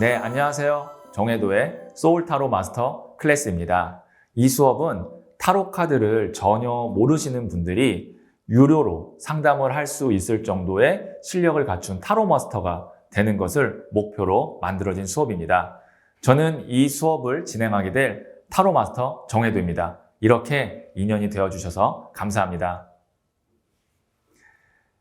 네, 안녕하세요. 정혜도의 소울 타로 마스터 클래스입니다. 이 수업은 타로 카드를 전혀 모르시는 분들이 유료로 상담을 할 수 있을 정도의 실력을 갖춘 타로 마스터가 되는 것을 목표로 만들어진 수업입니다. 저는 이 수업을 진행하게 될 타로 마스터 정혜도입니다. 이렇게 인연이 되어주셔서 감사합니다.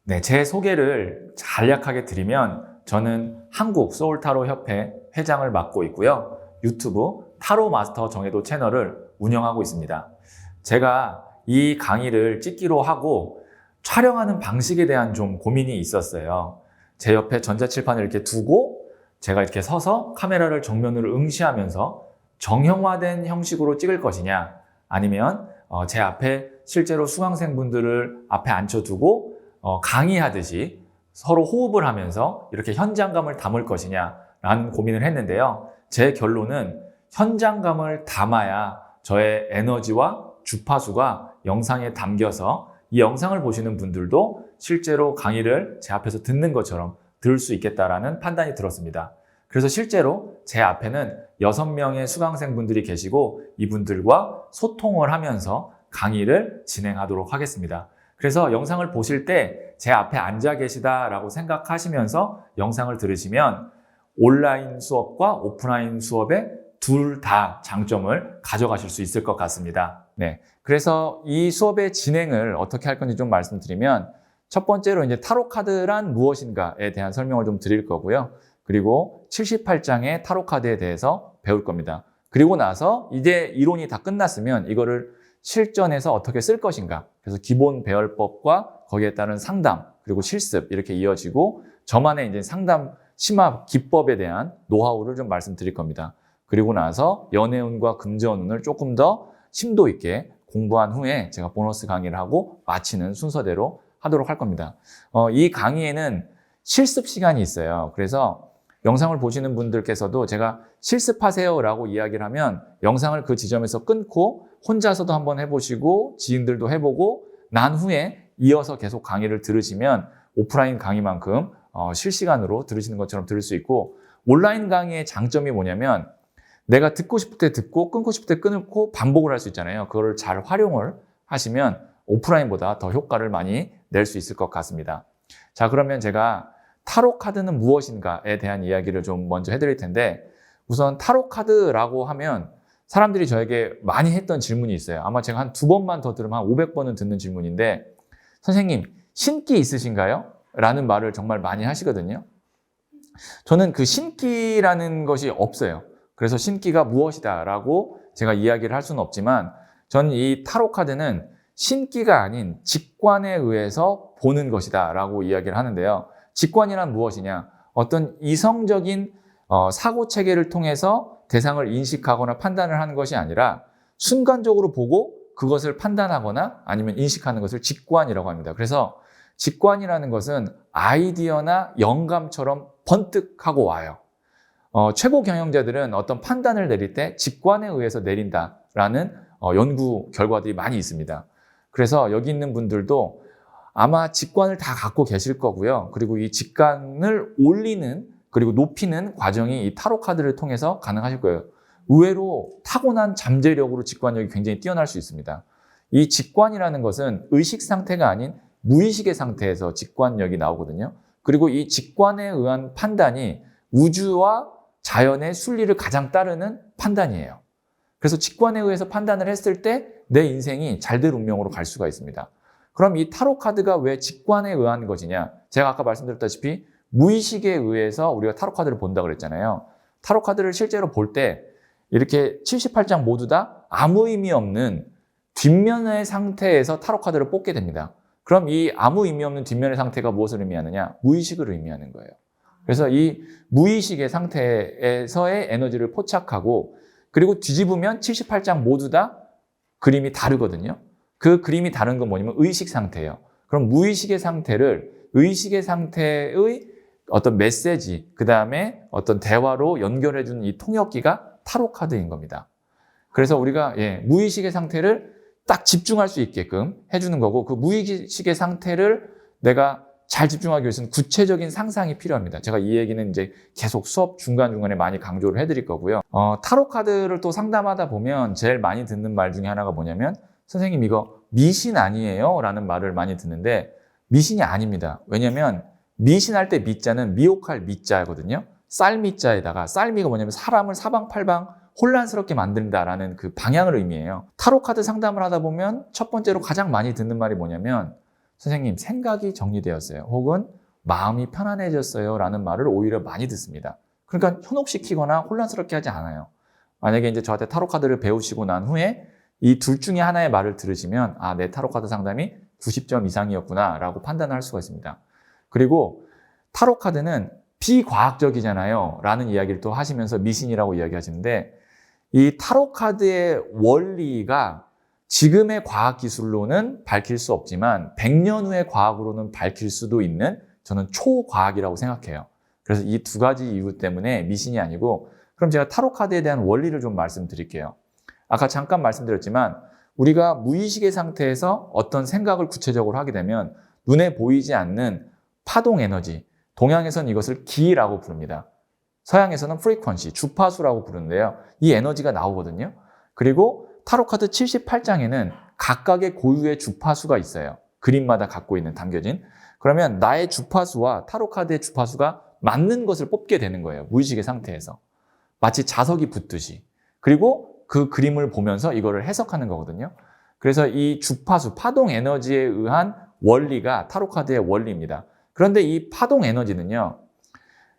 네, 제 소개를 간략하게 드리면 저는 한국 소울타로협회 회장을 맡고 있고요. 유튜브 타로 마스터 정혜도 채널을 운영하고 있습니다. 제가 이 강의를 찍기로 하고 촬영하는 방식에 대한 좀 고민이 있었어요. 제 옆에 전자칠판을 이렇게 두고 제가 이렇게 서서 카메라를 정면으로 응시하면서 정형화된 형식으로 찍을 것이냐, 아니면 제 앞에 실제로 수강생분들을 앞에 앉혀두고 강의하듯이 서로 호흡을 하면서 이렇게 현장감을 담을 것이냐라는 고민을 했는데요. 제 결론은 현장감을 담아야 저의 에너지와 주파수가 영상에 담겨서 이 영상을 보시는 분들도 실제로 강의를 제 앞에서 듣는 것처럼 들을 수 있겠다라는 판단이 들었습니다. 그래서 실제로 제 앞에는 6명의 수강생분들이 계시고 이분들과 소통을 하면서 강의를 진행하도록 하겠습니다. 그래서 영상을 보실 때 제 앞에 앉아 계시다라고 생각하시면서 영상을 들으시면 온라인 수업과 오프라인 수업의 둘 다 장점을 가져가실 수 있을 것 같습니다. 네, 그래서 이 수업의 진행을 어떻게 할 건지 좀 말씀드리면, 첫 번째로 이제 타로 카드란 무엇인가에 대한 설명을 좀 드릴 거고요. 그리고 78장의 타로 카드에 대해서 배울 겁니다. 그리고 나서 이제 이론이 다 끝났으면 이거를 실전에서 어떻게 쓸 것인가, 그래서 기본 배열법과 거기에 따른 상담, 그리고 실습 이렇게 이어지고 저만의 이제 상담 심화 기법에 대한 노하우를 좀 말씀드릴 겁니다. 그리고 나서 연애운과 금전운을 조금 더 심도 있게 공부한 후에 제가 보너스 강의를 하고 마치는 순서대로 하도록 할 겁니다. 이 강의에는 실습 시간이 있어요. 그래서 영상을 보시는 분들께서도 제가 실습하세요라고 이야기를 하면 영상을 그 지점에서 끊고 혼자서도 한번 해보시고 지인들도 해보고 난 후에 이어서 계속 강의를 들으시면 오프라인 강의만큼 실시간으로 들으시는 것처럼 들을 수 있고, 온라인 강의의 장점이 뭐냐면 내가 듣고 싶을 때 듣고 끊고 싶을 때 끊고 반복을 할 수 있잖아요. 그거를 잘 활용을 하시면 오프라인보다 더 효과를 많이 낼 수 있을 것 같습니다. 자, 그러면 제가 타로 카드는 무엇인가에 대한 이야기를 좀 먼저 해드릴 텐데, 우선 타로 카드라고 하면 사람들이 저에게 많이 했던 질문이 있어요. 아마 제가 한 2번만 더 들으면 한 500번은 듣는 질문인데, 선생님, 신기 있으신가요? 라는 말을 정말 많이 하시거든요. 저는 그 신기라는 것이 없어요. 그래서 신기가 무엇이다 라고 제가 이야기를 할 수는 없지만, 저는 이 타로 카드는 신기가 아닌 직관에 의해서 보는 것이다 라고 이야기를 하는데요. 직관이란 무엇이냐? 어떤 이성적인 사고 체계를 통해서 대상을 인식하거나 판단을 하는 것이 아니라 순간적으로 보고 그것을 판단하거나 아니면 인식하는 것을 직관이라고 합니다. 그래서 직관이라는 것은 아이디어나 영감처럼 번뜩하고 와요. 최고 경영자들은 어떤 판단을 내릴 때 직관에 의해서 내린다라는 연구 결과들이 많이 있습니다. 그래서 여기 있는 분들도 아마 직관을 다 갖고 계실 거고요. 그리고 이 직관을 올리는 그리고 높이는 과정이 이 타로 카드를 통해서 가능하실 거예요. 의외로 타고난 잠재력으로 직관력이 굉장히 뛰어날 수 있습니다. 이 직관이라는 것은 의식 상태가 아닌 무의식의 상태에서 직관력이 나오거든요. 그리고 이 직관에 의한 판단이 우주와 자연의 순리를 가장 따르는 판단이에요. 그래서 직관에 의해서 판단을 했을 때 내 인생이 잘될 운명으로 갈 수가 있습니다. 그럼 이 타로 카드가 왜 직관에 의한 것이냐? 제가 아까 말씀드렸다시피 무의식에 의해서 우리가 타로 카드를 본다고 그랬잖아요. 타로 카드를 실제로 볼 때 이렇게 78장 모두 다 아무 의미 없는 뒷면의 상태에서 타로 카드를 뽑게 됩니다. 그럼 이 아무 의미 없는 뒷면의 상태가 무엇을 의미하느냐? 무의식을 의미하는 거예요. 그래서 이 무의식의 상태에서의 에너지를 포착하고, 그리고 뒤집으면 78장 모두 다 그림이 다르거든요. 그 그림이 다른 건 뭐냐면 의식 상태예요. 그럼 무의식의 상태를 의식의 상태의 어떤 메시지, 그 다음에 어떤 대화로 연결해주는 이 통역기가 타로 카드인 겁니다. 그래서 우리가 무의식의 상태를 딱 집중할 수 있게끔 해주는 거고, 그 무의식의 상태를 내가 잘 집중하기 위해서는 구체적인 상상이 필요합니다. 제가 이 얘기는 이제 계속 수업 중간중간에 많이 강조를 해드릴 거고요. 타로 카드를 또 상담하다 보면 제일 많이 듣는 말 중에 하나가 뭐냐면 선생님 이거 미신 아니에요? 라는 말을 많이 듣는데 미신이 아닙니다. 왜냐면 미신할 때 미자는 미혹할 미자거든요. 쌀미자에다가 쌀미가 뭐냐면 사람을 사방팔방 혼란스럽게 만든다라는 그 방향을 의미해요. 타로 카드 상담을 하다 보면 첫 번째로 가장 많이 듣는 말이 뭐냐면 선생님 생각이 정리되었어요. 혹은 마음이 편안해졌어요. 라는 말을 오히려 많이 듣습니다. 그러니까 현혹시키거나 혼란스럽게 하지 않아요. 만약에 이제 저한테 타로 카드를 배우시고 난 후에 이 둘 중에 하나의 말을 들으시면 아, 내 타로 카드 상담이 90점 이상이었구나 라고 판단을 할 수가 있습니다. 그리고 타로 카드는 비과학적이잖아요. 라는 이야기를 또 하시면서 미신이라고 이야기하시는데 이 타로 카드의 원리가 지금의 과학기술로는 밝힐 수 없지만 100년 후의 과학으로는 밝힐 수도 있는 저는 초과학이라고 생각해요. 그래서 이 두 가지 이유 때문에 미신이 아니고 그럼 제가 타로 카드에 대한 원리를 좀 말씀드릴게요. 아까 잠깐 말씀드렸지만 우리가 무의식의 상태에서 어떤 생각을 구체적으로 하게 되면 눈에 보이지 않는 파동 에너지, 동양에서는 이것을 기라고 부릅니다. 서양에서는 프리퀀시, 주파수라고 부르는데요. 이 에너지가 나오거든요. 그리고 타로카드 78장에는 각각의 고유의 주파수가 있어요. 그림마다 갖고 있는 담겨진. 그러면 나의 주파수와 타로카드의 주파수가 맞는 것을 뽑게 되는 거예요. 무의식의 상태에서. 마치 자석이 붙듯이. 그리고 그 그림을 보면서 이거를 해석하는 거거든요. 그래서 이 주파수, 파동 에너지에 의한 원리가 타로카드의 원리입니다. 그런데 이 파동 에너지는요.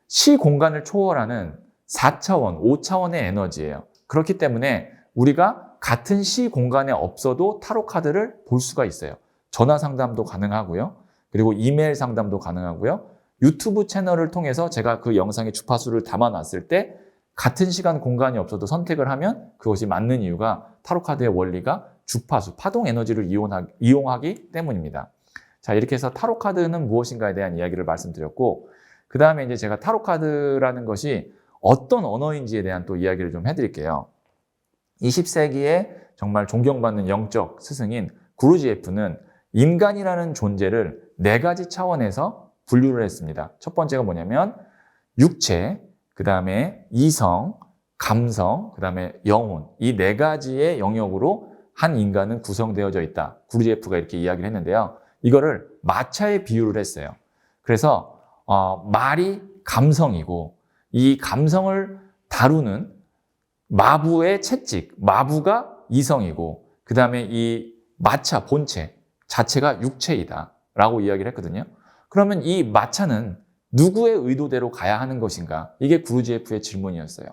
시 공간을 초월하는 4차원, 5차원의 에너지예요. 그렇기 때문에 우리가 같은 시 공간에 없어도 타로 카드를 볼 수가 있어요. 전화 상담도 가능하고요. 그리고 이메일 상담도 가능하고요. 유튜브 채널을 통해서 제가 그 영상의 주파수를 담아놨을 때 같은 시간 공간이 없어도 선택을 하면 그것이 맞는 이유가 타로 카드의 원리가 주파수, 파동 에너지를 이용하기 때문입니다. 자, 이렇게 해서 타로 카드는 무엇인가에 대한 이야기를 말씀드렸고 그 다음에 이제 제가 타로 카드라는 것이 어떤 언어인지에 대한 또 이야기를 좀 해드릴게요. 20세기에 정말 존경받는 영적 스승인 구루지에프는 인간이라는 존재를 4가지 차원에서 분류를 했습니다. 첫 번째가 뭐냐면 육체, 그 다음에 이성, 감성, 그 다음에 영혼. 이 4가지의 영역으로 한 인간은 구성되어져 있다. 구루지에프가 이렇게 이야기를 했는데요. 이거를 마차에 비유를 했어요. 그래서 말이 감성이고 이 감성을 다루는 마부의 채찍, 마부가 이성이고 그 다음에 이 마차, 본체 자체가 육체이다 라고 이야기를 했거든요. 그러면 이 마차는 누구의 의도대로 가야 하는 것인가? 이게 구루지에프의 질문이었어요.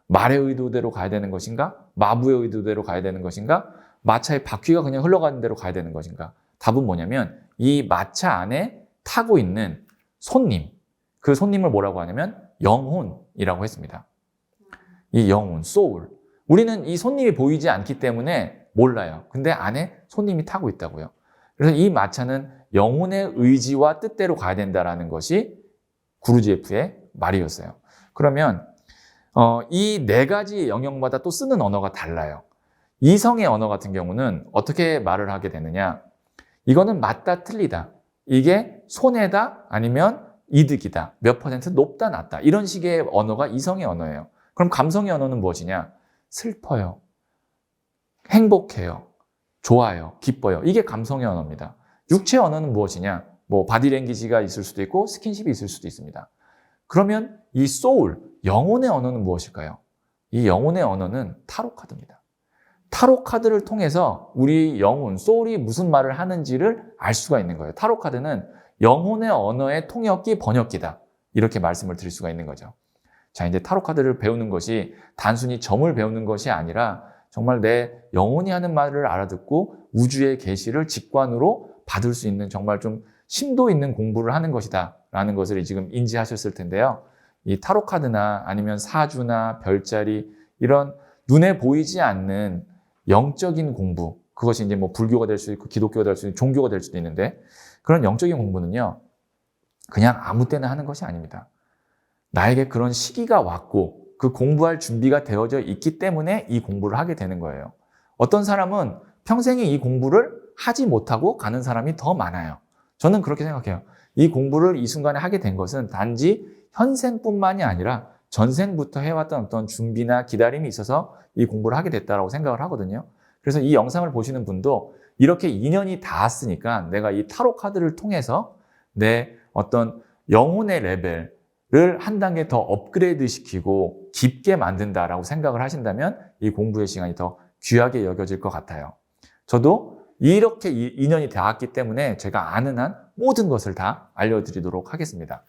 말의 의도대로 가야 되는 것인가? 마부의 의도대로 가야 되는 것인가? 마차의 바퀴가 그냥 흘러가는 대로 가야 되는 것인가? 답은 뭐냐면 이 마차 안에 타고 있는 손님, 그 손님을 뭐라고 하냐면 영혼이라고 했습니다. 이 영혼, 소울. 우리는 이 손님이 보이지 않기 때문에 몰라요. 근데 안에 손님이 타고 있다고요. 그래서 이 마차는 영혼의 의지와 뜻대로 가야 된다는 것이 구루지에프의 말이었어요. 그러면 이 4가지 영역마다 또 쓰는 언어가 달라요. 이성의 언어 같은 경우는 어떻게 말을 하게 되느냐. 이거는 맞다, 틀리다. 이게 손해다, 아니면 이득이다. 몇 퍼센트 높다, 낮다. 이런 식의 언어가 이성의 언어예요. 그럼 감성의 언어는 무엇이냐? 슬퍼요. 행복해요. 좋아요. 기뻐요. 이게 감성의 언어입니다. 육체의 언어는 무엇이냐? 뭐 바디랭귀지가 있을 수도 있고 스킨십이 있을 수도 있습니다. 그러면 이 소울, 영혼의 언어는 무엇일까요? 이 영혼의 언어는 타로 카드입니다. 타로 카드를 통해서 우리 영혼, 소울이 무슨 말을 하는지를 알 수가 있는 거예요. 타로 카드는 영혼의 언어의 통역기, 번역기다. 이렇게 말씀을 드릴 수가 있는 거죠. 자, 이제 타로 카드를 배우는 것이 단순히 점을 배우는 것이 아니라 정말 내 영혼이 하는 말을 알아듣고 우주의 계시를 직관으로 받을 수 있는 정말 좀 심도 있는 공부를 하는 것이다 라는 것을 지금 인지하셨을 텐데요. 이 타로 카드나 아니면 사주나 별자리 이런 눈에 보이지 않는 영적인 공부, 그것이 이제 뭐 불교가 될 수 있고 기독교가 될 수 있고 종교가 될 수도 있는데 그런 영적인 공부는요, 그냥 아무 때나 하는 것이 아닙니다. 나에게 그런 시기가 왔고 그 공부할 준비가 되어져 있기 때문에 이 공부를 하게 되는 거예요. 어떤 사람은 평생에 이 공부를 하지 못하고 가는 사람이 더 많아요. 저는 그렇게 생각해요. 이 공부를 이 순간에 하게 된 것은 단지 현생뿐만이 아니라 전생부터 해왔던 어떤 준비나 기다림이 있어서 이 공부를 하게 됐다고 생각을 하거든요. 그래서 이 영상을 보시는 분도 이렇게 인연이 닿았으니까 내가 이 타로 카드를 통해서 내 어떤 영혼의 레벨을 한 단계 더 업그레이드 시키고 깊게 만든다라고 생각을 하신다면 이 공부의 시간이 더 귀하게 여겨질 것 같아요. 저도 이렇게 인연이 닿았기 때문에 제가 아는 한 모든 것을 다 알려드리도록 하겠습니다.